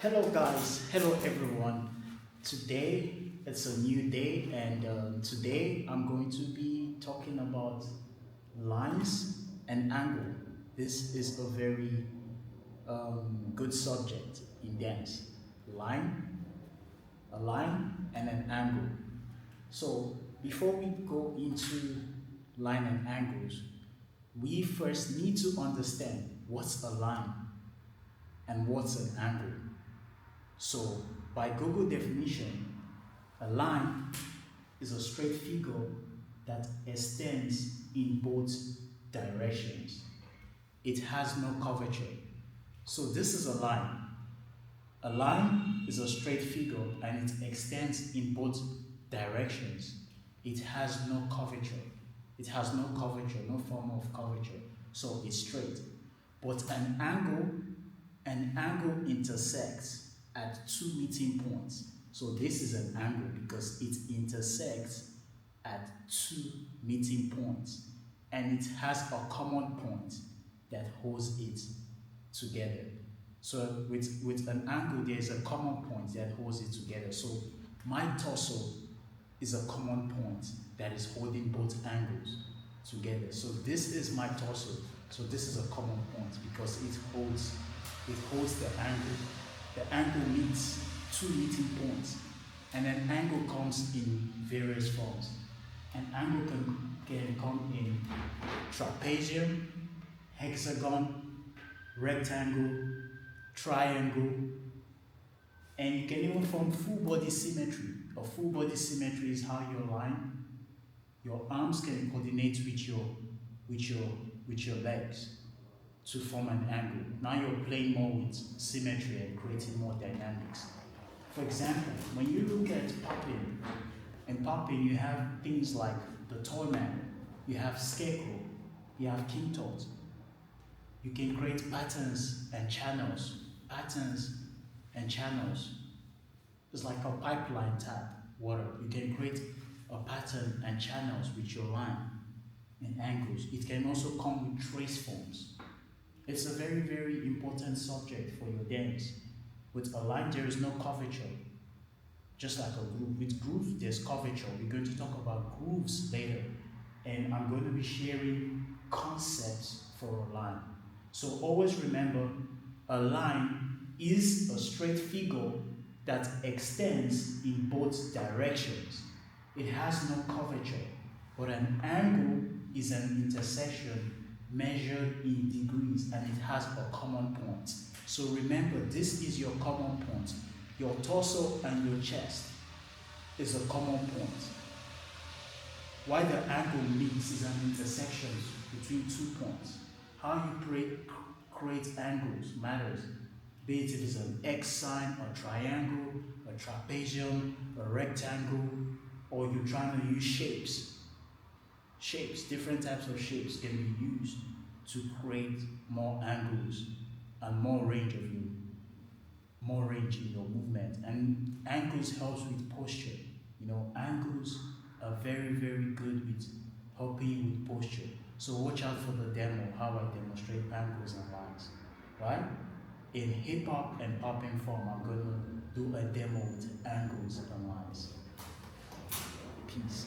Hello, guys. Hello, everyone. Today it's a new day, and today I'm going to be talking about lines and angle. This is a very good subject in dance. Line, a line, and an angle. So, before we go into line and angles, we first need to understand what's a line and what's an angle. So, by Google definition, a line is a straight figure that extends in both directions. It has no curvature. So, this is a line. A line is a straight figure and it extends in both directions. It has no curvature. It has no curvature, no form of curvature. So, it's straight. But an angle intersects at two meeting points. So this is an angle because it intersects at two meeting points and it has a common point that holds it together. So with an angle, there is a common point that holds it together. So my torso is a common point that is holding both angles together. So this is my torso. So this is a common point because it holds the angle. The angle meets two meeting points, and an angle comes in various forms. An angle can come in trapezium, hexagon, rectangle, triangle, and you can even form full body symmetry. A full body symmetry is how your arms can coordinate with your legs to form an angle. Now you're playing more with symmetry and creating more dynamics. For example, when you look at popping, in popping you have things like the toyman, you have scarecrow, you have king tut. You can create patterns and channels. Patterns and channels. It's like a pipeline tap water. You can create a pattern and channels with your line and angles. It can also come with trace forms. It's a very, very important subject for your dance. With a line, there is no curvature, just like a groove. With groove, there's curvature. We're going to talk about grooves later, and I'm going to be sharing concepts for a line. So always remember, a line is a straight figure that extends in both directions. It has no curvature, but an angle is an intersection measured in degrees and it has a common point. So remember, this is your common point. Your torso and your chest is a common point. Why the angle meets is an intersection between 2 points. How you create angles matters. Be it is an X sign, a triangle, a trapezium, a rectangle, or you're trying to use shapes. Different types of shapes can be used to create more angles and more range in your movement. And angles helps with posture. Angles are very, very good with helping you with posture. So watch out for the demo, how I demonstrate angles and lines, right? In hip hop and popping form, I'm gonna do a demo with angles and lines. Peace.